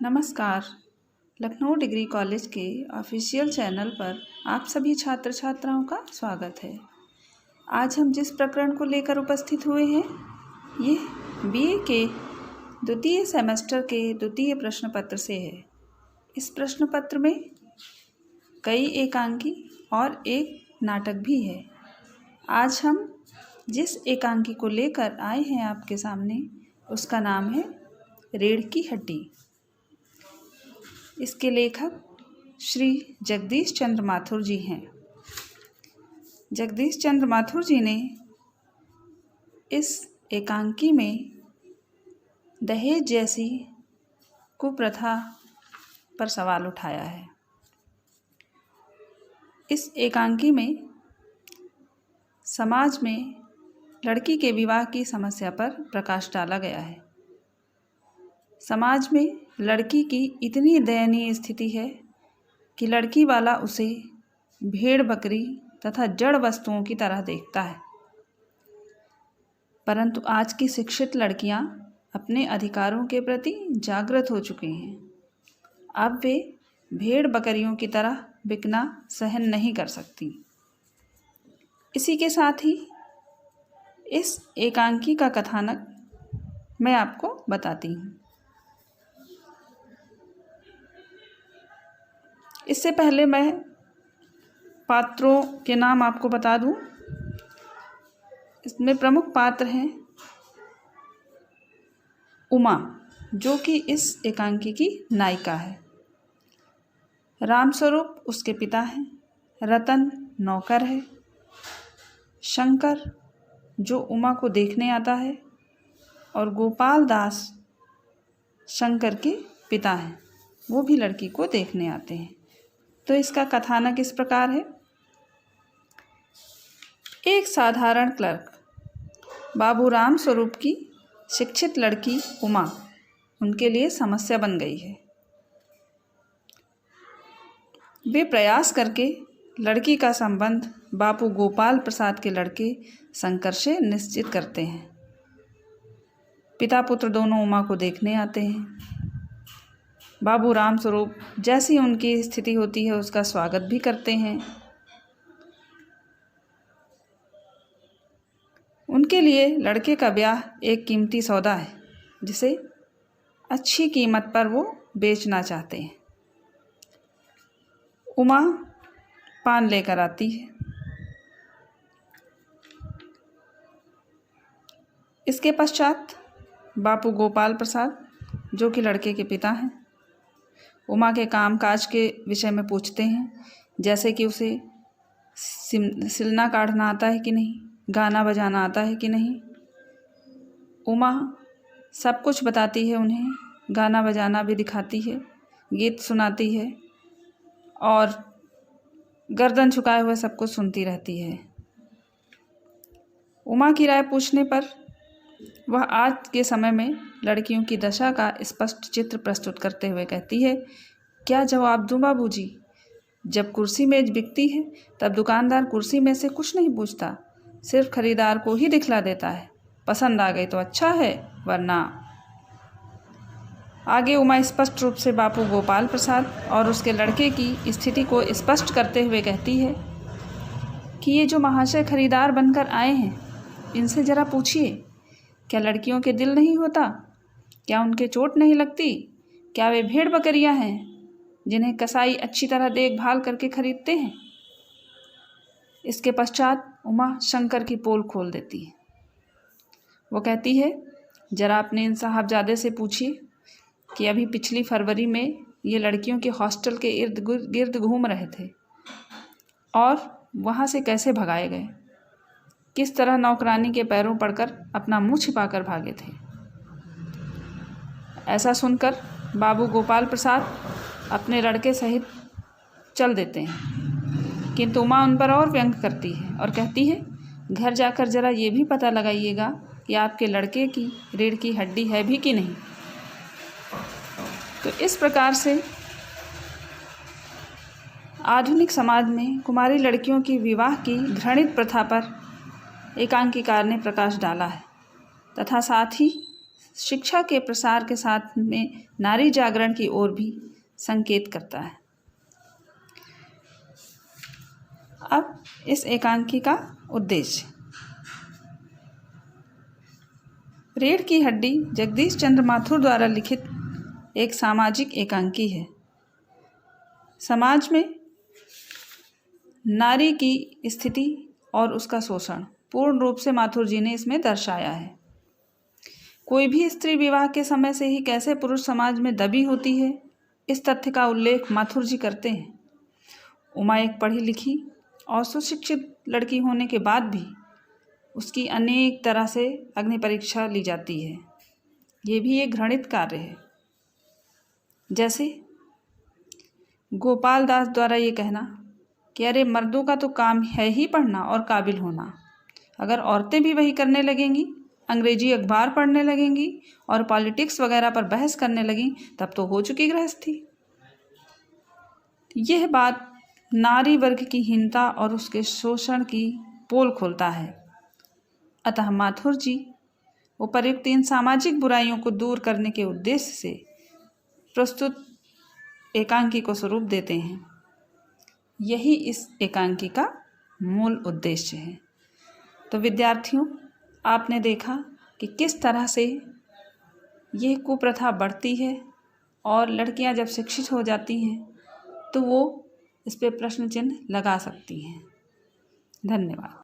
नमस्कार। Lucknow degree college के official channel पर आप सभी छात्र छात्राओं का स्वागत है। आज हम जिस प्रकरण को लेकर उपस्थित हुए हैं ये बीए के द्वितीय सेमेस्टर के द्वितीय प्रश्न पत्र से है। इस प्रश्न पत्र में कई एकांकी और एक नाटक भी है। आज हम जिस एकांकी को लेकर आए हैं आपके सामने उसका नाम है रीढ़ की हड्डी। इसके लेखक श्री जगदीश चंद्र माथुर जी हैं। जगदीश चंद्र माथुर जी ने इस एकांकी में दहेज जैसी कुप्रथा पर सवाल उठाया है। इस एकांकी में समाज में लड़की के विवाह की समस्या पर प्रकाश डाला गया है। समाज में लड़की की इतनी दयनीय स्थिति है कि लड़की वाला उसे भेड़ बकरी तथा जड़ वस्तुओं की तरह देखता है। परंतु आज की शिक्षित लड़कियां अपने अधिकारों के प्रति जागृत हो चुकी हैं। अब वे भेड़ बकरियों की तरह बिकना सहन नहीं कर सकती। इसी के साथ ही इस एकांकी का कथानक मैं आपको बताती हूँ। इससे पहले मैं पात्रों के नाम आपको बता दूं। इसमें प्रमुख पात्र हैं उमा, जो कि इस एकांकी की नायिका है। रामस्वरूप उसके पिता हैं। रतन नौकर है। शंकर जो उमा को देखने आता है और गोपाल दास शंकर के पिता हैं, वो भी लड़की को देखने आते हैं। तो इसका कथानक इस प्रकार है। एक साधारण क्लर्क बाबू राम स्वरूप की शिक्षित लड़की उमा उनके लिए समस्या बन गई है। वे प्रयास करके लड़की का संबंध बापू गोपाल प्रसाद के लड़के शंकर से निश्चित करते हैं। पिता पुत्र दोनों उमा को देखने आते हैं। बाबू राम स्वरूप जैसी उनकी स्थिति होती है उसका स्वागत भी करते हैं। उनके लिए लड़के का ब्याह एक कीमती सौदा है जिसे अच्छी कीमत पर वो बेचना चाहते हैं। उमा पान लेकर आती है। इसके पश्चात बापू गोपाल प्रसाद जो कि लड़के के पिता हैं उमा के कामकाज के विषय में पूछते हैं, जैसे कि उसे सिलना काढ़ना आता है कि नहीं, गाना बजाना आता है कि नहीं। उमा सब कुछ बताती है उन्हें, गाना बजाना भी दिखाती है, गीत सुनाती है और गर्दन झुकाए हुए सब कुछ सुनती रहती है। उमा की राय पूछने पर वह आज के समय में लड़कियों की दशा का स्पष्ट चित्र प्रस्तुत करते हुए कहती है, क्या जवाब दूं बाबूजी? जब कुर्सी मेज बिकती है तब दुकानदार कुर्सी में से कुछ नहीं पूछता, सिर्फ खरीदार को ही दिखला देता है। पसंद आ गई तो अच्छा है, वरना। आगे उमा स्पष्ट रूप से बापू गोपाल प्रसाद और उसके लड़के की स्थिति को स्पष्ट करते हुए कहती है कि ये जो महाशय खरीदार बनकर आए हैं इनसे ज़रा पूछिए, क्या लड़कियों के दिल नहीं होता? क्या उनके चोट नहीं लगती? क्या वे भेड़ बकरियां हैं जिन्हें कसाई अच्छी तरह देखभाल करके खरीदते हैं? इसके पश्चात उमा शंकर की पोल खोल देती है। वो कहती है, जरा अपने इन साहबजादे से पूछिए कि अभी पिछली फरवरी में ये लड़कियों के हॉस्टल के इर्द गिर्द घूम रहे थे और वहाँ से कैसे भगाए गए, किस तरह नौकरानी के पैरों पड़कर अपना मुंह छिपाकर भागे थे। ऐसा सुनकर बाबू गोपाल प्रसाद अपने लड़के सहित चल देते हैं, किंतु उमा उन पर और व्यंग करती है और कहती है, घर जाकर ज़रा ये भी पता लगाइएगा कि आपके लड़के की रीढ़ की हड्डी है भी कि नहीं। तो इस प्रकार से आधुनिक समाज में कुमारी लड़कियों की विवाह की घृणित प्रथा पर एकांकीकार ने प्रकाश डाला है तथा साथ ही शिक्षा के प्रसार के साथ में नारी जागरण की ओर भी संकेत करता है। अब इस एकांकी का उद्देश्य। रीढ़ की हड्डी जगदीश चंद्र माथुर द्वारा लिखित एक सामाजिक एकांकी है। समाज में नारी की स्थिति और उसका शोषण पूर्ण रूप से माथुर जी ने इसमें दर्शाया है। कोई भी स्त्री विवाह के समय से ही कैसे पुरुष समाज में दबी होती है, इस तथ्य का उल्लेख माथुर जी करते हैं। उमा एक पढ़ी लिखी और सुशिक्षित लड़की होने के बाद भी उसकी अनेक तरह से अग्नि परीक्षा ली जाती है। ये भी एक घृणित कार्य है। जैसे गोपाल दास द्वारा ये कहना कि अरे मर्दों का तो काम है ही पढ़ना और काबिल होना, अगर औरतें भी वही करने लगेंगी, अंग्रेजी अखबार पढ़ने लगेंगी और पॉलिटिक्स वगैरह पर बहस करने लगें, तब तो हो चुकी गृहस्थी। यह बात नारी वर्ग की हीनता और उसके शोषण की पोल खोलता है। अतः माथुर जी उपर्युक्त इन सामाजिक बुराइयों को दूर करने के उद्देश्य से प्रस्तुत एकांकी को स्वरूप देते हैं। यही इस एकांकी का मूल उद्देश्य है। तो विद्यार्थियों, आपने देखा कि किस तरह से यह कुप्रथा बढ़ती है और लड़कियां जब शिक्षित हो जाती हैं तो वो इस पे प्रश्न चिन्ह लगा सकती हैं। धन्यवाद।